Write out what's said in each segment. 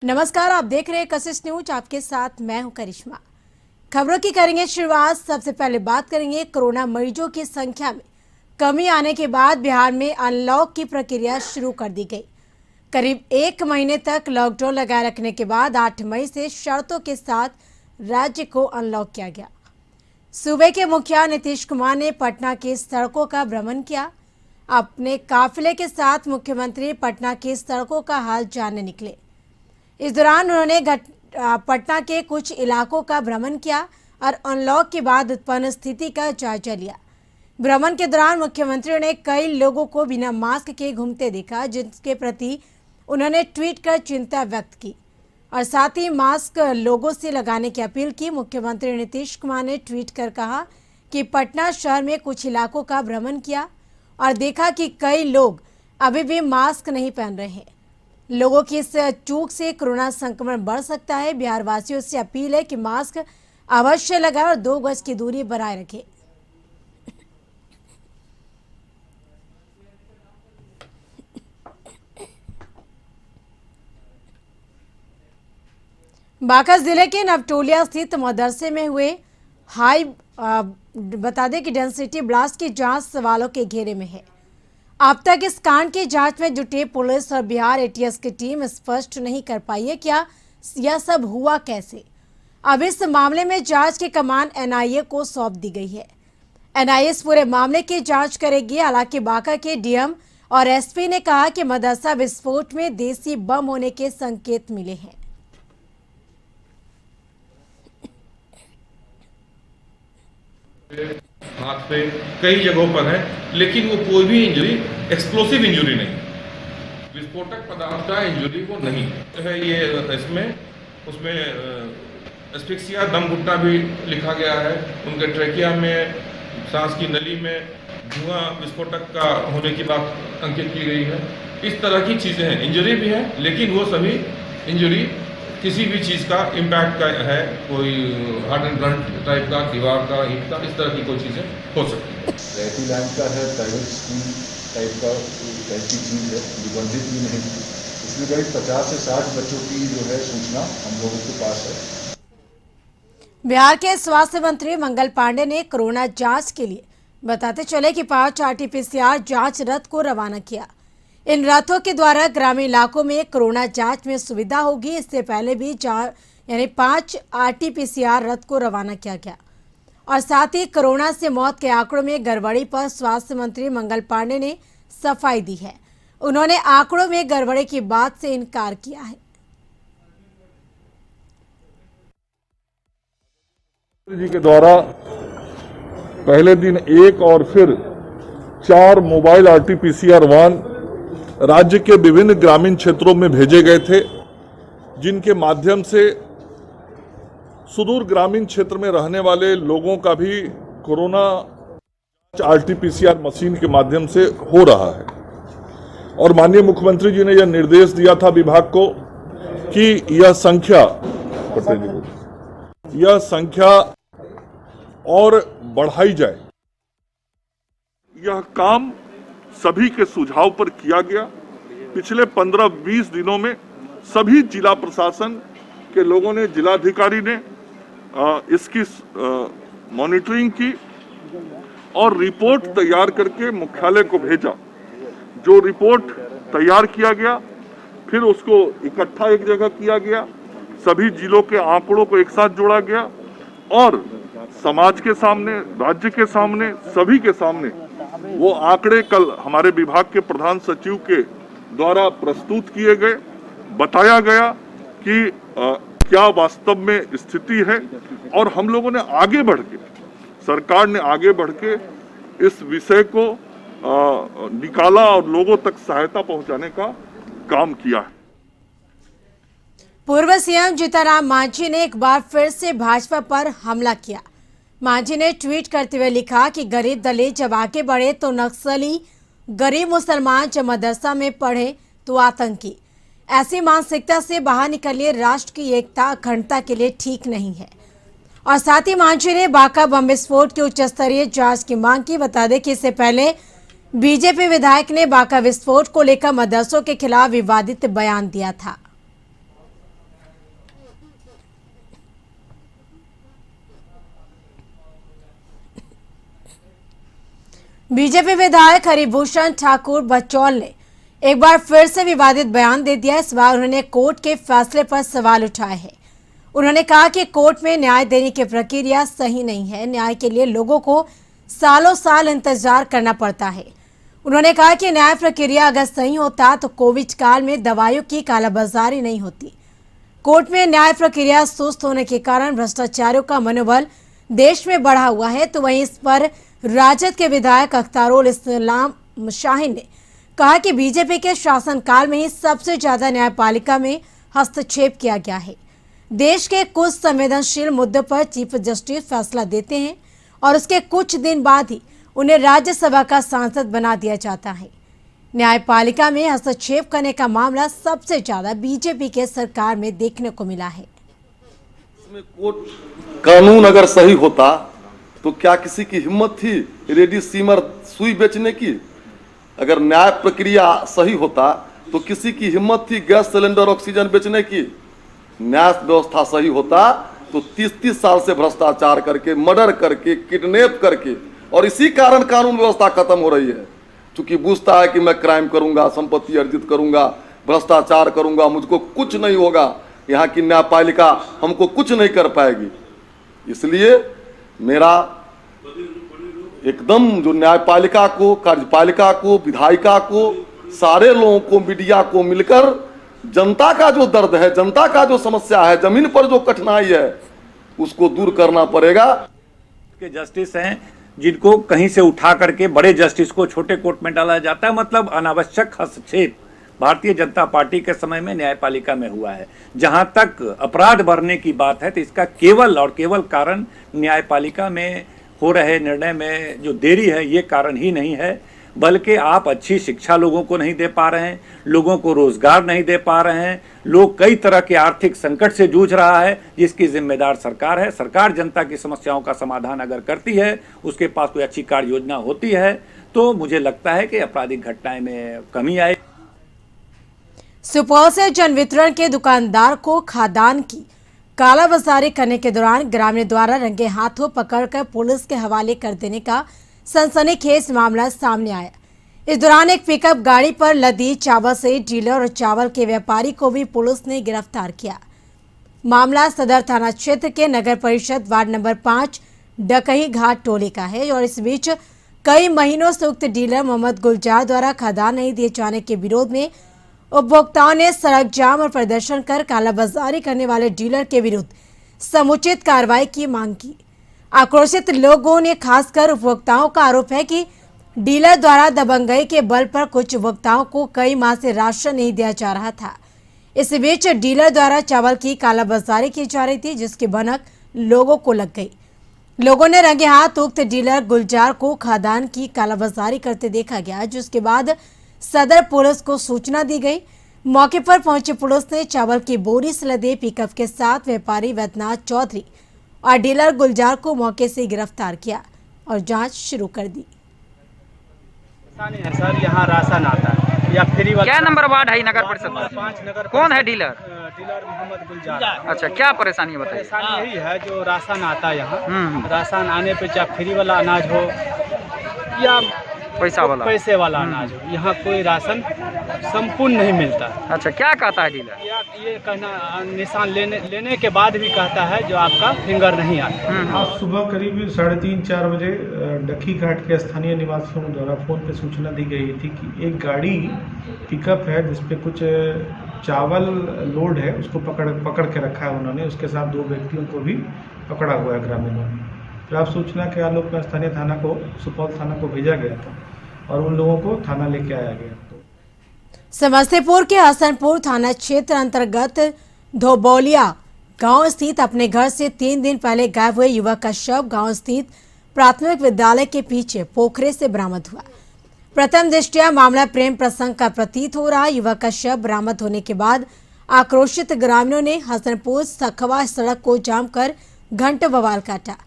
नमस्कार, आप देख रहे हैं कशिश न्यूज। आपके साथ मैं हूं करिश्मा। खबरों की करेंगे शुरुआत। सबसे पहले बात करेंगे कोरोना मरीजों की संख्या में कमी आने के बाद बिहार में अनलॉक की प्रक्रिया शुरू कर दी गई। करीब 1 महीने तक लॉकडाउन लगाए रखने के बाद 8 मई से शर्तों के साथ राज्य को अनलॉक किया गया। सूबे के मुखिया नीतीश कुमार ने पटना की सड़कों का भ्रमण किया। अपने काफिले के साथ मुख्यमंत्री पटना की सड़कों का हाल जानने निकले। इस दौरान उन्होंने पटना के कुछ इलाकों का भ्रमण किया और अनलॉक के बाद उत्पन्न स्थिति का जायजा लिया। भ्रमण के दौरान मुख्यमंत्री ने कई लोगों को बिना मास्क के घूमते देखा, जिसके प्रति उन्होंने ट्वीट कर चिंता व्यक्त की और साथ ही मास्क लोगों से लगाने की अपील की। मुख्यमंत्री नीतीश कुमार ने ट्वीट कर कहा कि पटना शहर में कुछ इलाकों का भ्रमण किया और देखा कि कई लोग अभी भी मास्क नहीं पहन रहे हैं। लोगों की इस चूक से कोरोना संक्रमण बढ़ सकता है। बिहार वासियों से अपील है कि मास्क अवश्य लगाएं और 2 गज की दूरी बनाए रखें। बांका जिले के नवटोलिया स्थित मदरसे में हुए बता दें कि डेंसिटी ब्लास्ट की जांच सवालों के घेरे में है। अब तक इस कांड की जांच में जुटे पुलिस और बिहार एटीएस की टीम स्पष्ट नहीं कर पाई है क्या यह सब हुआ कैसे। अब इस मामले में जांच की कमान एनआईए को सौंप दी गई है। एनआईए इस पूरे मामले की जांच करेगी। हालांकि बांका के डीएम और एसपी ने कहा कि मदरसा विस्फोट में देसी बम होने के संकेत मिले हैं। हाथ पे कई जगहों पर है, लेकिन वो कोई भी इंजरी एक्सप्लोसिव इंजरी नहीं, विस्फोटक पदार्थ का इंजरी को नहीं है। ये इसमें उसमें एस्फिक्सिया दम घुटना भी लिखा गया है। उनके ट्रेकिया में, सांस की नली में धुआं विस्फोटक का होने की बात अंकित की गई है। इस तरह की चीज़ें हैं, इंजरी भी है, लेकिन वो सभी इंजरी किसी भी चीज़ का इम्पैक्ट का है, कोई हार्ड एंड ब्लंट टाइप का, दीवार का, ईंट का, इस तरह की कोई चीज़ें हो सकती है। रेती लैंड का है, प्राइवेट स्कूल टाइप का ऐसी चीज़ है, निबंधित भी नहीं। इसमें करीब 50 से 60 बच्चों की जो है सूचना हम लोगों के पास है। बिहार के स्वास्थ्य मंत्री मंगल पांडे ने कोरोना जांच के लिए बताते चले कि 5 RT-PCR जांच रथ को रवाना किया। इन रथों के द्वारा ग्रामीण इलाकों में कोरोना जांच में सुविधा होगी। इससे पहले भी 5 RT-PCR रथ को रवाना किया गया और साथ ही कोरोना से मौत के आंकड़ों में गड़बड़ी पर स्वास्थ्य मंत्री मंगल पांडे ने सफाई दी है। उन्होंने आंकड़ों में गड़बड़ी की बात से इनकार किया है। जी के द्वारा पहले दिन 1 और फिर 4 मोबाइल RT-PCR वाहन राज्य के विभिन्न ग्रामीण क्षेत्रों में भेजे गए थे, जिनके माध्यम से सुदूर ग्रामीण क्षेत्र में रहने वाले लोगों का भी कोरोना RT-PCR मशीन के माध्यम से हो रहा है। और माननीय मुख्यमंत्री जी ने यह निर्देश दिया था विभाग को कि यह संख्या और बढ़ाई जाए। यह काम सभी के सुझाव पर किया गया। पिछले 15-20 दिनों में सभी जिला प्रशासन के लोगों ने, जिलाधिकारी ने इसकी मॉनिटरिंग की और रिपोर्ट तैयार करके मुख्यालय को भेजा। जो रिपोर्ट तैयार किया गया, फिर उसको इकट्ठा एक जगह किया गया, सभी जिलों के आंकड़ों को एक साथ जोड़ा गया और समाज के सामने, राज्य के सामने, सभी के सामने वो आंकड़े कल हमारे विभाग के प्रधान सचिव के द्वारा प्रस्तुत किए गए। बताया गया कि क्या वास्तव में स्थिति है और हम लोगों ने आगे बढ़ के, सरकार ने आगे बढ़ के इस विषय को निकाला और लोगों तक सहायता पहुंचाने का काम किया है। पूर्व सीएम जीतनराम मांझी ने एक बार फिर से भाजपा पर हमला किया। मांझी ने ट्वीट करते हुए लिखा कि गरीब दलित जब आगे बढ़े तो नक्सली, गरीब मुसलमान जब मदरसा में पढ़े तो आतंकी। ऐसी मानसिकता से बाहर निकलिए, राष्ट्र की एकता अखंडता के लिए ठीक नहीं है। और साथ ही मांझी ने बांका बम विस्फोट की उच्च स्तरीय जांच की मांग की। बता दें कि इससे पहले बीजेपी विधायक ने बांका विस्फोट को लेकर मदरसों के खिलाफ विवादित बयान दिया था। बीजेपी विधायक हरिभूषण ठाकुर बचौल ने एक बार फिर से विवादित बयान दे दिया। इस बार उन्होंने कोर्ट के फैसले पर सवाल उठाए हैं। उन्होंने कहा कि कोर्ट में न्याय देने की प्रक्रिया सही नहीं है। न्याय के लिए लोगों को सालों साल इंतजार करना पड़ता है। उन्होंने कहा कि न्याय प्रक्रिया अगर सही होता तो कोविड काल में दवाइयों की कालाबाजारी नहीं होती। कोर्ट में न्याय प्रक्रिया सुस्त होने के कारण भ्रष्टाचारियों का मनोबल देश में बढ़ा हुआ है। तो वहीं इस पर राजद के विधायक अख्तारुल इस्लाम शाहीन ने कहा कि बीजेपी के शासनकाल में ही सबसे ज्यादा न्यायपालिका में हस्तक्षेप किया गया है। देश के कुछ संवेदनशील मुद्दों पर चीफ जस्टिस फैसला देते हैं और उसके कुछ दिन बाद ही उन्हें राज्यसभा का सांसद बना दिया जाता है। न्यायपालिका में हस्तक्षेप करने का मामला सबसे ज्यादा बीजेपी के सरकार में देखने को मिला है। कोर्ट कानून अगर सही होता तो क्या किसी की हिम्मत थी रेडी सीमर सुई बेचने की? अगर न्याय प्रक्रिया सही होता तो किसी की हिम्मत थी गैस सिलेंडर ऑक्सीजन बेचने की? न्याय व्यवस्था सही होता तो 30-30 साल से भ्रष्टाचार करके, मर्डर करके, किडनैप करके, और इसी कारण कानून व्यवस्था खत्म हो रही है। क्योंकि बुझता है कि मैं क्राइम करूंगा, संपत्ति अर्जित करूंगा, भ्रष्टाचार करूंगा, मुझको कुछ नहीं होगा, यहाँ की न्यायपालिका हमको कुछ नहीं कर पाएगी। इसलिए मेरा एकदम जो न्यायपालिका को, कार्यपालिका को, विधायिका को, सारे लोगों को, मीडिया को मिलकर जनता का जो दर्द है, जनता का जो समस्या है, जमीन पर जो कठिनाई है, उसको दूर करना पड़ेगा। के जस्टिस हैं जिनको कहीं से उठा करके बड़े जस्टिस को छोटे कोर्ट में डाला जाता है, मतलब अनावश्यक हस्तक्षेप भारतीय जनता पार्टी के समय में न्यायपालिका में हुआ है। जहां तक अपराध बढ़ने की बात है तो इसका केवल और केवल कारण न्यायपालिका में हो रहे निर्णय में जो देरी है ये कारण ही नहीं है, बल्कि आप अच्छी शिक्षा लोगों को नहीं दे पा रहे हैं, लोगों को रोजगार नहीं दे पा रहे हैं, लोग कई तरह के आर्थिक संकट से जूझ रहा है, जिसकी जिम्मेदार सरकार है। सरकार जनता की समस्याओं का समाधान अगर करती है, उसके पास कोई अच्छी कार्य योजना होती है, तो मुझे लगता है कि आपराधिक घटनाएं में कमी आए। सुपौल से जन वितरण के दुकानदार को खाद्यान्न की कालाबाजारी करने के दौरान ग्रामीण द्वारा रंगे हाथों पकड़कर पुलिस के हवाले कर देने का सनसनीखेज मामला सामने आया। इस दौरान एक पिकअप गाड़ी पर लदी चावल से डीलर और चावल के व्यापारी को भी पुलिस ने गिरफ्तार किया। मामला सदर थाना क्षेत्र के नगर परिषद वार्ड नंबर 5 डकही घाट टोली का है और इस बीच कई महीनों से उक्त डीलर मोहम्मद गुलजार द्वारा खाद्यान्न नहीं दिए जाने के विरोध में उपभोक्ताओं ने सड़क जाम और प्रदर्शन कर कालाबाजारी करने वाले डीलर के विरुद्ध समुचित कार्रवाई की मांग की। आक्रोशित लोगों ने खासकर उपभोक्ताओं का आरोप है कि डीलर द्वारा दबंगई के बल पर कुछ उपभोक्ताओं को कई माह से राशन नहीं दिया जा रहा था। इस बीच डीलर द्वारा चावल की कालाबाजारी की जा रही थी, जिसकी भनक लोगों को लग गई। लोगों ने रंगे हाथ उक्त डीलर गुलजार को खाद्यान्न की कालाबाजारी करते देखा गया, जिसके बाद सदर पुलिस को सूचना दी गई। मौके पर पहुंची पुलिस ने चावल की बोरी से लदे पिकअप के साथ व्यापारी वैद्यनाथ चौधरी और डीलर गुलजार को मौके से गिरफ्तार किया और जांच शुरू कर दी। है सर, यहाँ राशन आता है या फ्री वाला। क्या नंबर वार्ड है नगर परिषद? 5 नगर। कौन है डीलर? डीलर मोहम्मद गुलजार। अच्छा, क्या परेशानी है बताइए। परेशानी यही है जो राशन आता है यहाँ, राशन आने पे चाहे फ्री वाला अनाज हो या पैसे वाला अनाज हो, यहाँ कोई राशन संपूर्ण नहीं मिलता। अच्छा, क्या कहता है डीलर? ये कहना निशान लेने के बाद भी कहता है जो आपका फिंगर नहीं आता। आज सुबह करीब 3:30-4 बजे डकही घाट के स्थानीय निवासियों द्वारा फोन पे सूचना दी गई थी कि एक गाड़ी पिकअप है जिसपे कुछ चावल लोड है, उसको पकड़ के रखा है उन्होंने। उसके साथ 2 व्यक्तियों को भी पकड़ा हुआ है ग्रामीणों ने। प्राप्त सूचना के आलोक में स्थानीय थाना को, सुपौल थाना को भेजा गया था और उन लोगों को थाना लेके आया गया। समस्तीपुर के हसनपुर थाना क्षेत्र अंतर्गत धोबौलिया गांव स्थित अपने घर से 3 दिन पहले गायब हुए युवक का शव गांव स्थित प्राथमिक विद्यालय के पीछे पोखरे से बरामद हुआ। प्रथम दृष्टया मामला प्रेम प्रसंग का प्रतीत हो रहा। युवक का शव बरामद होने के बाद आक्रोशित ग्रामीणों ने हसनपुर सखवा सड़क को जाम कर घंटों बवाल काटा।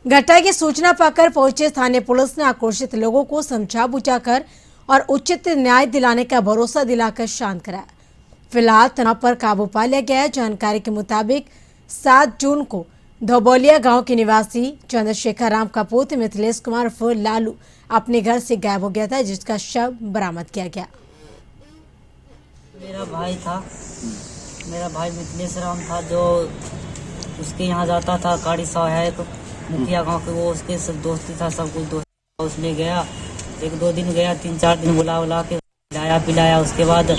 घटना की सूचना पाकर पहुंचे स्थानीय पुलिस ने आक्रोशित लोगों को समझा बुझाकर और उचित न्याय दिलाने का भरोसा दिलाकर शांत कराया। फिलहाल तनाव पर काबू पा लिया गया है। जानकारी के मुताबिक 7 जून को धोबौलिया गांव के निवासी चंद्रशेखर राम का पुत्र मिथिलेश कुमार उर्फ लालू अपने घर से गायब हो गया था, जिसका शव बरामद किया गया। मेरा भाई मिथिलेश राम था, जो उसके यहाँ जाता था। काड़ी साहब है एक मुखिया गांव के, वो उसके सब दोस्ती था, सब कुछ दोस्त। उसमें गया, 1-2 दिन गया, 3-4 दिन बुला के खिलाया पिलाया। उसके बाद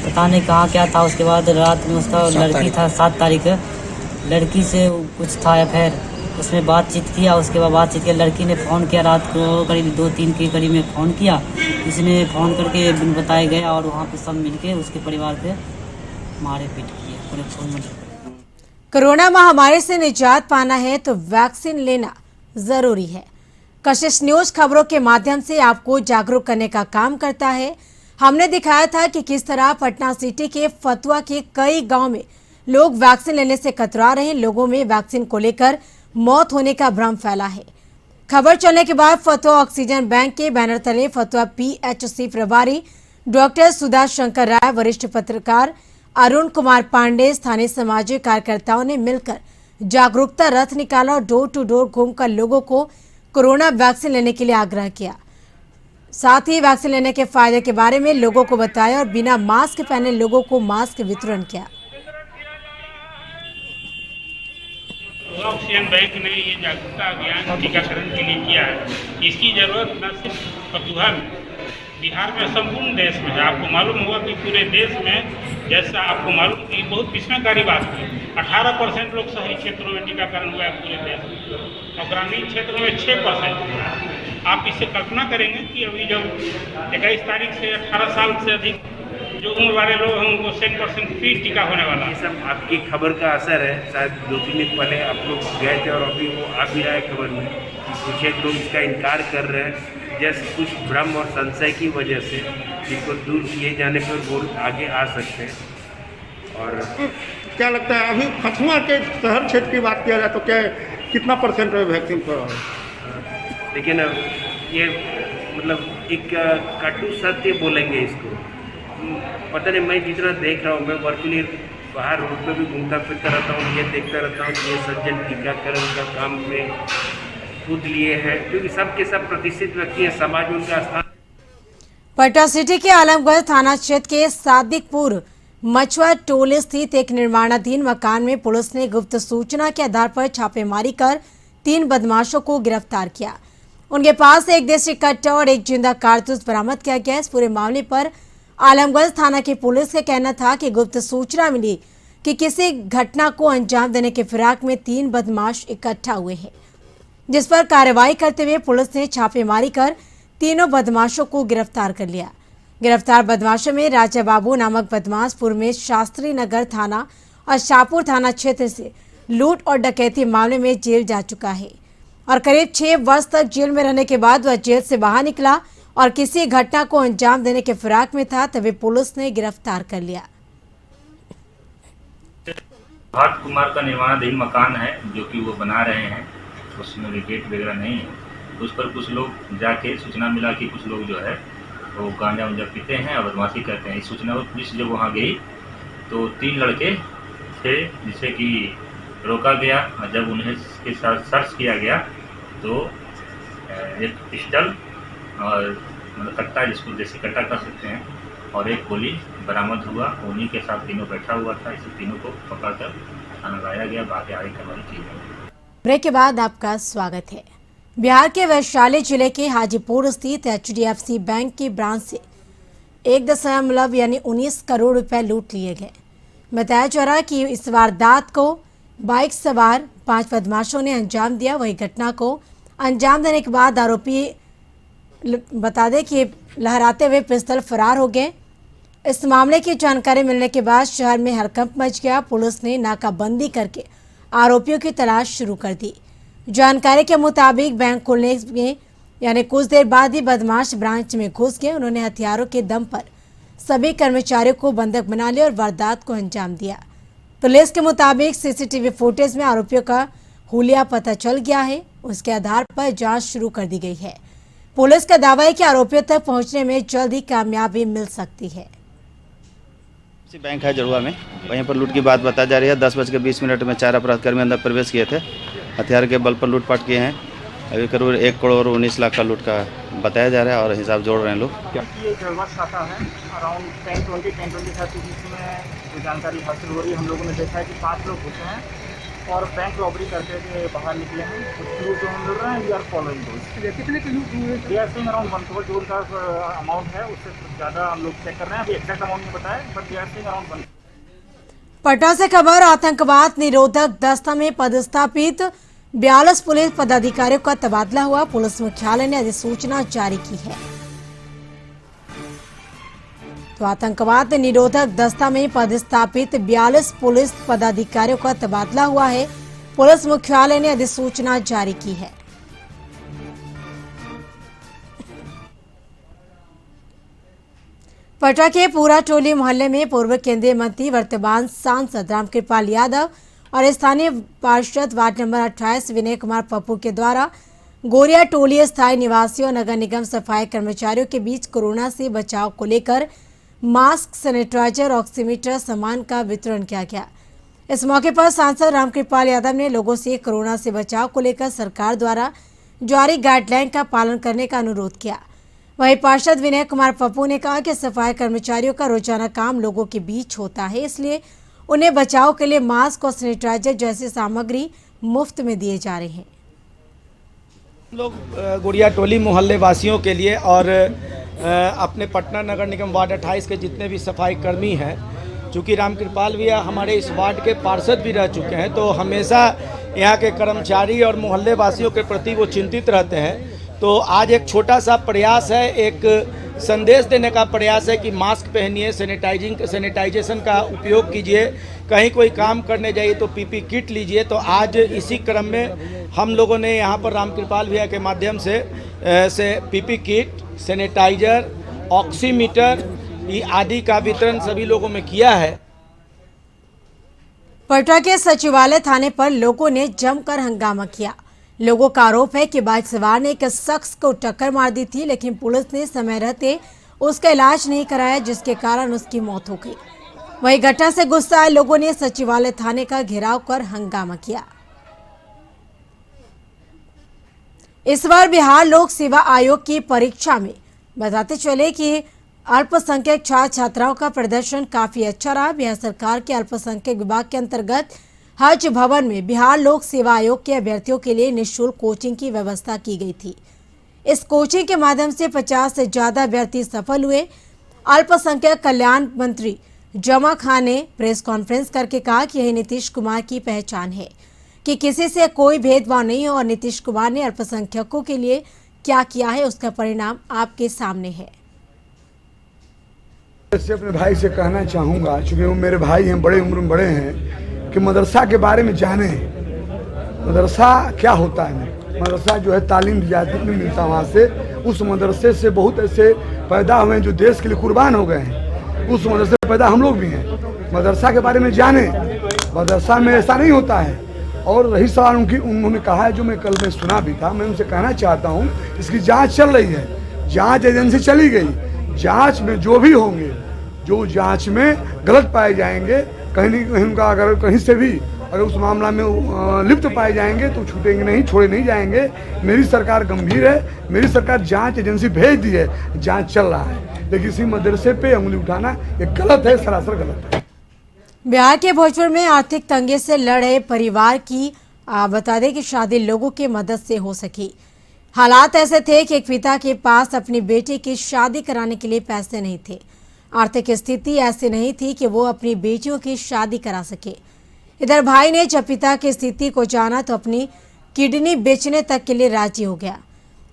पता नहीं कहाँ क्या था। उसके बाद रात में उसका लड़की था, 7 तारीख लड़की से कुछ था अफेयर, उसमें बातचीत किया। उसके बाद बातचीत किया, लड़की ने फ़ोन किया रात को करीब 2-3 के करीब में फ़ोन किया। इसने फ़ोन करके बिन बताए गया और वहाँ पे सब मिलके उसके परिवार पे मारे पीट किए, पूरे फोन में। कोरोना महामारी से निजात पाना है तो वैक्सीन लेना जरूरी है। कशिश न्यूज खबरों के माध्यम से आपको जागरूक करने का काम करता है। हमने दिखाया था कि किस तरह पटना सिटी के फतुहा के कई गांव में लोग वैक्सीन लेने से कतरा रहे हैं। लोगों में वैक्सीन को लेकर मौत होने का भ्रम फैला है। खबर चलने के बाद फतुहा ऑक्सीजन बैंक के बैनर तले फतुहा PHC प्रभारी डॉक्टर सुधा शंकर राय, वरिष्ठ पत्रकार अरुण कुमार पांडे, स्थानीय सामाजिक कार्यकर्ताओं ने मिलकर जागरूकता रथ निकाला और डोर टू डोर घूमकर लोगों को कोरोना वैक्सीन लेने के लिए आग्रह किया। साथ ही वैक्सीन लेने के फायदे के बारे में लोगों को बताया और बिना मास्क पहने लोगों को मास्क वितरण किया। ऑक्सीजन बैंक ने ये जागरूकता अभियान टीकाकरण के लिए किया है। इसकी जरूरत न सिर्फ फतुहा में, बिहार में, संपूर्ण देश में है। आपको मालूम होगा कि पूरे देश में, जैसा आपको मालूम कि बहुत पिछड़ाकारी बात है, 18% लोग शहरी क्षेत्रों में टीकाकरण हुआ है पूरे देश में, और ग्रामीण क्षेत्रों में 6%। आप इससे कल्पना करेंगे कि अभी जब 21 तारीख से 18 साल से अधिक जो उम्र वाले लोग हैं उनको 100% फ्री टीका होने वाला है। ये सब आपकी खबर का असर है। शायद 2-3 दिन पहले आप लोग गए थे और अभी वो आ भी रहा है खबर में कि कुछ एक लोग इसका इनकार कर रहे हैं, जैसे कुछ भ्रम और संशय की वजह से, जिनको दूर किए जाने पर वो आगे आ सकते हैं। और क्या लगता है अभी फतुहा के शहर क्षेत्र की बात किया जाए तो क्या कितना % वैक्सीन पर? लेकिन ये मतलब एक कटु सत्य बोलेंगे इसको, पता नहीं। मैं जितना देख रहा हूँ, मैं वर्चुअली बाहर रोड पे भी घूमता फिरता रहता हूँ, ये देखता रहता हूँ कि ये सज्जन टीकाकरण का काम में खुद लिए हैं, क्योंकि सबके सब प्रतिष्ठित व्यक्ति हैं, समाज में उनका स्थान। पटना सिटी के आलमगंज थाना क्षेत्र के सादिकपुर मछुआ टोले स्थित एक निर्माणाधीन मकान में पुलिस ने गुप्त सूचना के आधार पर छापेमारी कर 3 बदमाशों को गिरफ्तार किया। उनके पास एक देसी कट्टा और एक जिंदा कारतूस बरामद किया गया। इस पूरे मामले पर आलमगंज थाना की पुलिस का कहना था कि गुप्त सूचना मिली कि किसी घटना को अंजाम देने के फिराक में 3 बदमाश इकट्ठा हुए हैं, जिस पर कार्रवाई करते हुए पुलिस ने छापेमारी कर तीनों बदमाशों को गिरफ्तार कर लिया। गिरफ्तार बदमाशों में राजा बाबू नामक बदमाश पूर्व में शास्त्री नगर थाना और शाहपुर थाना क्षेत्र से लूट और डकैती मामले में जेल जा चुका है और करीब 6 वर्ष तक जेल में रहने के बाद वह जेल से बाहर निकला और किसी घटना को अंजाम देने के फिराक में था, तभी पुलिस ने गिरफ्तार कर लिया। भारत कुमार का निर्माणाधीन मकान है जो कि वो बना रहे हैं, उसमें गेट वगैरह नहीं है। उस पर कुछ लोग जाके सूचना मिला कि कुछ लोग जो है वो गांजा उंजा पीते हैं और बदमाशी करते हैं। इस सूचना पर पुलिस जब वहाँ गई तो 3 लड़के थे जिसे कि रोका गया और जब उन्हें के साथ सर्च किया गया तो एक पिस्टल और मतलब कट्टा, जिसको देसी कट्टा कर सकते हैं, और एक गोली बरामद हुआ। उन्हीं के साथ तीनों बैठा हुआ था। इस तीनों को पकड़कर थाना लाया गया। बाकी आगे कार्रवाई की गई। ब्रेक के बाद आपका स्वागत है। बिहार के वैशाली जिले के हाजीपुर स्थित HDFC बैंक की ब्रांच से 1.19 करोड़ रुपए लूट लिए गए। बताया जा रहा है कि इस वारदात को बाइक सवार 5 बदमाशों ने अंजाम दिया। वही घटना को अंजाम देने के बाद आरोपी बता दें कि लहराते हुए पिस्तौल फरार हो गए। इस मामले की जानकारी मिलने के बाद शहर में हड़कंप मच गया। पुलिस ने नाकाबंदी करके आरोपियों की तलाश शुरू कर दी। जानकारी के मुताबिक बैंक खुलने में यानी कुछ देर बाद ही बदमाश ब्रांच में घुस गए। उन्होंने हथियारों के दम पर सभी कर्मचारियों को बंधक बना लिया और वारदात को अंजाम दिया। पुलिस के मुताबिक CCTV फुटेज में आरोपियों का हुलिया पता चल गया है। उसके आधार पर जांच शुरू कर दी गई है। पुलिस का दावा है कि आरोपियों तक पहुंचने में जल्द ही कामयाबी मिल सकती है। बैंक है जड़ुआ में, वहीं पर लूट की बात बताई जा रही है। 10:20 में 4 अपराधकर्मी अंदर प्रवेश किए थे, हथियार के बल पर लूटपाट किए हैं अभी करीब 1 करोड़ 19 लाख का लूट का बताया जा रहा है और हिसाब जोड़ रहे हैं लोग। ये जलवा खाता है अराउंड 10-20 के बीच में जो जानकारी हासिल हो रही है, हम लोगों ने देखा है कि 5 लोग घुसे हैं और बैंक रॉबरी करके हुए बाहर निकले हैं। कुछ क्लू जो हम मिल रहे हैं वी आर फॉलोइंग दोस्त। कितने क्लू अराउंड 1 करोड़ जो उनका अमाउंट है उससे ज़्यादा हम लोग चेक कर रहे हैं, अभी एक्जैक्ट अमाउंट नहीं बताया but we are saying around 1। Patna से खबर, आतंकवाद निरोधक दस्ता में पदस्थापित 42 पुलिस पदाधिकारियों का तबादला हुआ। पुलिस मुख्यालय ने अधिसूचना जारी की है। तो आतंकवाद निरोधक दस्ता में पदस्थापित 42 पुलिस पदाधिकारियों का तबादला हुआ है। पुलिस मुख्यालय ने अधिसूचना जारी की है। पटना के पूरा टोली मोहल्ले में पूर्व केंद्रीय मंत्री वर्तमान सांसद रामकृपाल यादव और स्थानीय पार्षद वार्ड नंबर 28 विनय कुमार पप्पू के द्वारा गोरिया टोली स्थायी निवासियों और नगर निगम सफाई कर्मचारियों के बीच कोरोना से बचाव को लेकर मास्क, सैनिटाइजर, ऑक्सीमीटर सामान का वितरण किया गया। इस मौके पर सांसद रामकृपाल यादव ने लोगों से कोरोना से बचाव को लेकर सरकार द्वारा जारी गाइडलाइन का पालन करने का अनुरोध किया। वहीं पार्षद विनय कुमार पप्पू ने कहा कि सफाई कर्मचारियों का रोजाना काम लोगों के बीच होता है, इसलिए उन्हें बचाव के लिए मास्क और सैनिटाइजर जैसी सामग्री मुफ्त में दिए जा रहे हैं। हम लोग गुड़िया टोली मोहल्ले वासियों के लिए और अपने पटना नगर निगम वार्ड 28 के जितने भी सफाई कर्मी हैं, चूँकि रामकृपाल भैया हमारे इस वार्ड के पार्षद भी रह चुके हैं, तो हमेशा यहाँ के कर्मचारी और मोहल्ले वासियों के प्रति वो चिंतित रहते हैं। तो आज एक छोटा सा प्रयास है, एक संदेश देने का प्रयास है कि मास्क पहनिए, सैनिटाइजेशन का उपयोग कीजिए, कहीं कोई काम करने जाइए तो पीपी किट लीजिए। तो आज इसी क्रम में हम लोगों ने यहाँ पर रामकृपाल भैया के माध्यम से पीपी किट, सैनिटाइजर, ऑक्सीमीटर आदि का वितरण सभी लोगों में किया है। पटना के सचिवालय थाने पर लोगों ने जमकर हंगामा किया। लोगों का आरोप है कि बाइक सवार ने एक शख्स को टक्कर मार दी थी, लेकिन पुलिस ने समय रहते उसका इलाज नहीं कराया, जिसके कारण उसकी मौत हो गई। वहीं घटना से गुस्सा आए लोगों ने सचिवालय थाने का घेराव कर हंगामा किया। इस बार बिहार लोक सेवा आयोग की परीक्षा में बताते चले कि अल्पसंख्यक छात्र छात्राओं का प्रदर्शन काफी अच्छा रहा। बिहार सरकार के अल्पसंख्यक विभाग के अंतर्गत हज भवन में बिहार लोक सेवा आयोग के अभ्यर्थियों के लिए निःशुल्क कोचिंग की व्यवस्था की गई थी। इस कोचिंग के माध्यम से 50 से ज्यादा अभ्यर्थी सफल हुए। अल्पसंख्यक कल्याण मंत्री जमा खान ने प्रेस कॉन्फ्रेंस करके कहा कि यही नीतीश कुमार की पहचान है कि किसी से कोई भेदभाव नहीं है और नीतीश कुमार ने अल्पसंख्यकों के लिए क्या किया है उसका परिणाम आपके सामने है। इससे अपने भाई से कहना चाहूँगा, चूँकि वो मेरे भाई हैं, बड़े उम्र में बड़े हैं, कि मदरसा के बारे में जाने। मदरसा क्या होता है, मदरसा जो है तालीम दी जाती है, मिलता वहाँ से। उस मदरसे से बहुत ऐसे पैदा हुए हैं जो देश के लिए कुर्बान हो गए हैं। उस मदरसे से पैदा हम लोग भी हैं। मदरसा के बारे में जाने, मदरसा में ऐसा नहीं होता है। और रही सवाल उन्होंने कहा है, जो मैं कल में सुना भी था, मैं उनसे कहना चाहता हूँ, इसकी जाँच चल रही है, जाँच एजेंसी चली गई। जाँच में जो भी होंगे, जो जाँच में गलत पाए जाएंगे, कहीं न कहीं उनका अगर कहीं से भी अगर उस मामला में लिप्त पाए जाएंगे तो छूटेंगे नहीं, छोड़े नहीं जाएंगे। मेरी सरकार गंभीर है, मेरी सरकार जांच एजेंसी भेज दी है, जांच चल रहा है, लेकिन इसी मदरसे पे उंगली उठाना ये गलत है, सरासर गलत है। बिहार के भोजपुर में आर्थिक तंगी से लड़ रहे परिवार की बता दें कि शादी लोगों की मदद से हो सकी। हालात ऐसे थे कि एक पिता के पास अपनी बेटी की शादी कराने के लिए पैसे नहीं थे। आर्थिक स्थिति ऐसी नहीं थी कि वो अपनी बेटियों की शादी करा सके। इधर भाई ने जब पिता की स्थिति को जाना तो अपनी किडनी बेचने तक के लिए राजी हो गया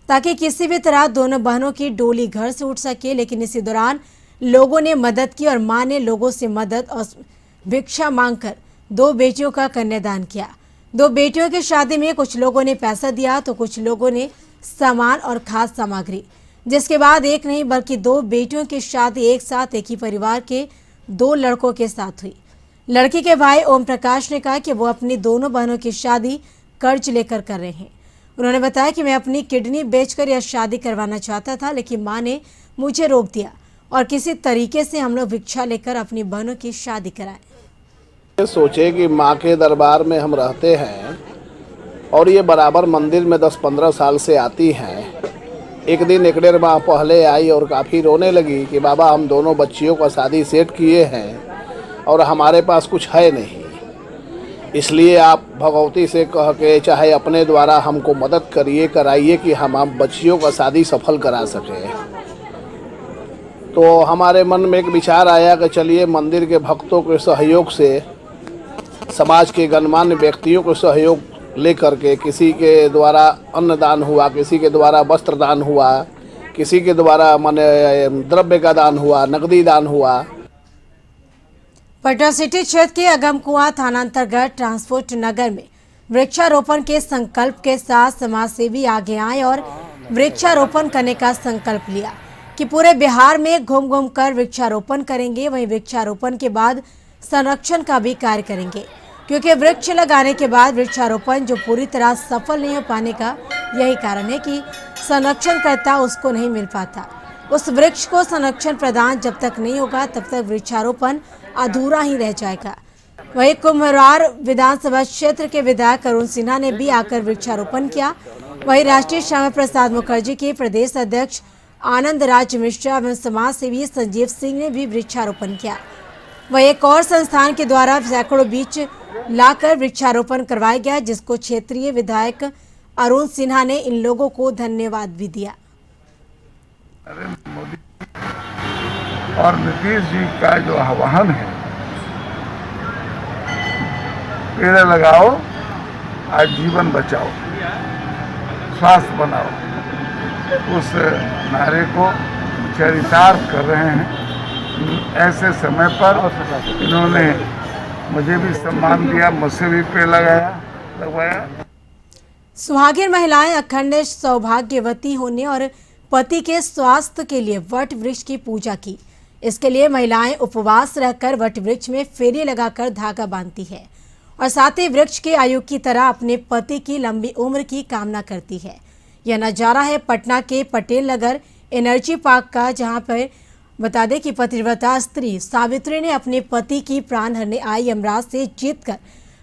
ताकि किसी भी तरह दोनों बहनों की डोली घर से उठ सके। लेकिन इसी दौरान लोगों ने मदद की और मां ने लोगों से मदद और भिक्षा मांगकर 2 बेटियों का कन्यादान किया। 2 बेटियों की शादी में कुछ लोगों ने पैसा दिया तो कुछ लोगों ने सामान और खाद्य सामग्री, जिसके बाद एक नहीं बल्कि 2 बेटियों की शादी एक साथ एक ही परिवार के 2 लड़कों के साथ हुई। लड़की के भाई ओम प्रकाश ने कहा कि वो अपनी दोनों बहनों की शादी कर्ज लेकर कर रहे हैं। उन्होंने बताया कि मैं अपनी किडनी बेचकर यह शादी करवाना चाहता था, लेकिन मां ने मुझे रोक दिया और किसी तरीके से हम लोग भिक्षा लेकर अपनी बहनों की शादी कराए। सोचे कि माँ के दरबार में हम रहते हैं और ये बराबर मंदिर में 10-15 साल से आती हैं। एक दिन 1-1.5 माह पहले आई और काफ़ी रोने लगी कि बाबा हम दोनों बच्चियों का शादी सेट किए हैं और हमारे पास कुछ है नहीं, इसलिए आप भगवती से कह के चाहे अपने द्वारा हमको मदद कराइए कि हम बच्चियों का शादी सफल करा सकें। तो हमारे मन में एक विचार आया कि चलिए मंदिर के भक्तों के सहयोग से, समाज के गणमान्य व्यक्तियों को सहयोग लेकर के, किसी के द्वारा अन्नदान हुआ, किसी के द्वारा वस्त्र दान हुआ, किसी के द्वारा द्रव्य का दान हुआ, नकदी दान हुआ। पटना सिटी क्षेत्र के अगमकुआं थाना अंतर्गत ट्रांसपोर्ट नगर में वृक्षारोपण के संकल्प के साथ समाजसेवी आगे आए और वृक्षारोपण करने का संकल्प लिया कि पूरे बिहार में घूम घूम कर वृक्षारोपण करेंगे। वहीं वृक्षारोपण के बाद संरक्षण का भी कार्य करेंगे, क्योंकि वृक्ष लगाने के बाद वृक्षारोपण जो पूरी तरह सफल नहीं हो पाने का यही कारण है कि संरक्षण करता उसको नहीं मिल पाता। उस वृक्ष को संरक्षण प्रदान जब तक नहीं होगा तब तक वृक्षारोपण अधूरा ही रह जाएगा। वहीं कुम्हरार विधानसभा क्षेत्र के विधायक अरुण सिन्हा ने भी आकर वृक्षारोपण किया। वहीं राष्ट्रीय श्यामा प्रसाद मुखर्जी के प्रदेश अध्यक्ष आनंद राज मिश्रा एवं समाज सेवी संजीव सिंह ने भी वृक्षारोपण किया। वहीं एक और संस्थान के द्वारा सैकड़ों बीज लाकर वृक्षारोपण करवाया गया, जिसको क्षेत्रीय विधायक अरुण सिन्हा ने इन लोगों को धन्यवाद भी दिया। मोदी और नीतीश जी का जो आह्वान है, पेड़ लगाओ और जीवन बचाओ, स्वास्थ्य बनाओ, उस नारे को चरितार्थ कर रहे हैं। ऐसे समय पर इन्होंने मुझे भी सम्मान दिया, मुझसे भी पेड़ लगवाया। सुहागिन महिलाएं अखंड सौभाग्यवती होने और पति के स्वास्थ्य के लिए वट वृक्ष की पूजा की। इसके लिए महिलाएं उपवास रहकर वट वृक्ष में फेरी लगाकर धागा बांधती है और साथ ही वृक्ष की आयु की तरह अपने पति की लंबी उम्र की कामना करती है। यह नज़ारा है पटना के पटेल नगर एनर्जी पार्क का, जहां पर बता दें कि पतिव्रता स्त्री सावित्री ने अपने पति की प्राण हरने आई यमराज से जीतकर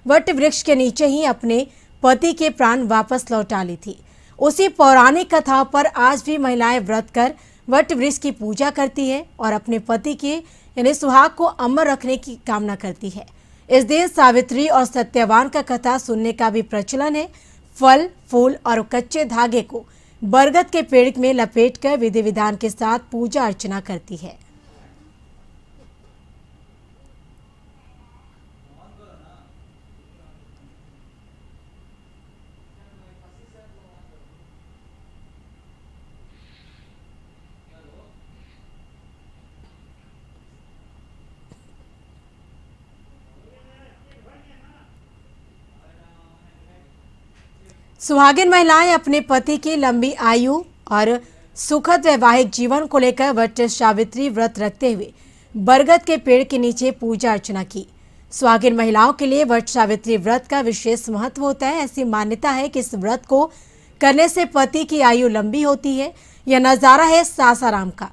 वट वृक्ष के नीचे ही अपने पति के प्राण वापस लौटा ली थी। उसी पौराणिक कथा पर आज भी महिलाएं व्रत कर वट वृक्ष की पूजा करती है और अपने पति के यानी सुहाग को अमर रखने की कामना करती है। इस दिन सावित्री और सत्यवान का कथा सुनने का भी प्रचलन है। फल, फूल और कच्चे धागे को बरगद के पेड़ में लपेटकर विधि विधान के साथ पूजा अर्चना करती है। सुहागिन महिलाएं अपने पति की लंबी आयु और सुखद वैवाहिक जीवन को लेकर वट सावित्री व्रत रखते हुए बरगद के पेड़ के नीचे पूजा अर्चना की। सुहागिन महिलाओं के लिए वट सावित्री व्रत का विशेष महत्व होता है। ऐसी मान्यता है कि इस व्रत को करने से पति की आयु लंबी होती है। यह नज़ारा है सासाराम का।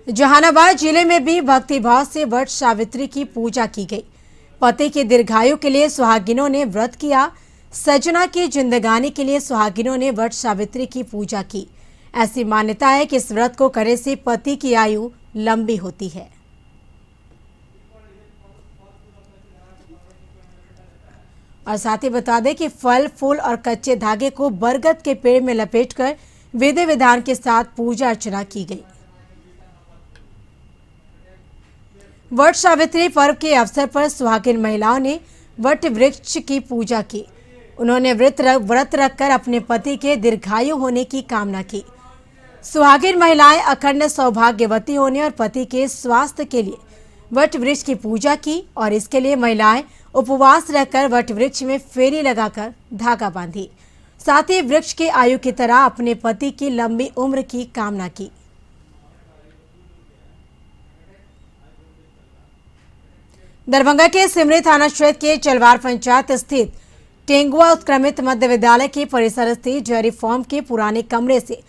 जहानाबाद जिले में भी भक्तिभाव से वट सावित्री की पूजा की गई। पति के दीर्घायु के लिए सुहागिनों ने व्रत किया। सजना की जिंदगानी के लिए सुहागिनों ने वट सावित्री की पूजा की। ऐसी मान्यता है कि इस व्रत को करने से पति की आयु लंबी होती है। और साथ ही बता दें कि फल, फूल और कच्चे धागे को बरगद के पेड़ में लपेटकर विधि विधान के साथ पूजा अर्चना की गई। वट सावित्री पर्व के अवसर पर सुहागिन महिलाओं ने वट वृक्ष की पूजा की। उन्होंने व्रत रखकर अपने पति के दीर्घायु होने की कामना की। सुहागिन महिलाएं अखंड सौभाग्यवती होने और पति के स्वास्थ्य के लिए वट वृक्ष की पूजा की और इसके लिए महिलाएं उपवास रहकर वट वृक्ष में फेरी लगाकर धागा बांधी। साथ ही वृक्ष की आयु की तरह अपने पति की लंबी उम्र की कामना की। दरभंगा के सिमरी थाना क्षेत्र के चलवार पंचायत स्थित टेंगुआ उत्क्रमित मध्य विद्यालय के परिसर स्थित डेयरी फार्म के पुराने कमरे से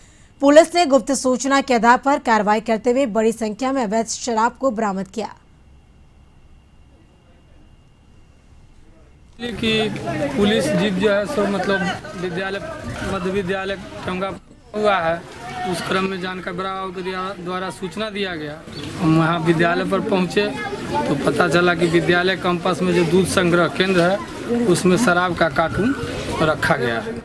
पुलिस ने गुप्त सूचना के आधार पर कार्रवाई करते हुए बड़ी संख्या में अवैध शराब को बरामद किया। कि पुलिस जीप जो है सो मतलब विद्यालय मध्य विद्यालय टंगा हुआ है, उस क्रम में जानकर द्वारा सूचना दिया गया। हम वहाँ विद्यालय पर पहुँचे तो पता चला कि विद्यालय कैंपस में जो दूध संग्रह केंद्र है उसमें शराब का कार्टून रखा गया है।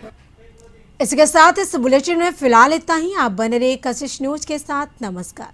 इसके साथ इस बुलेटिन में फिलहाल इतना ही। आप बने रहिए कशिश न्यूज के साथ। नमस्कार।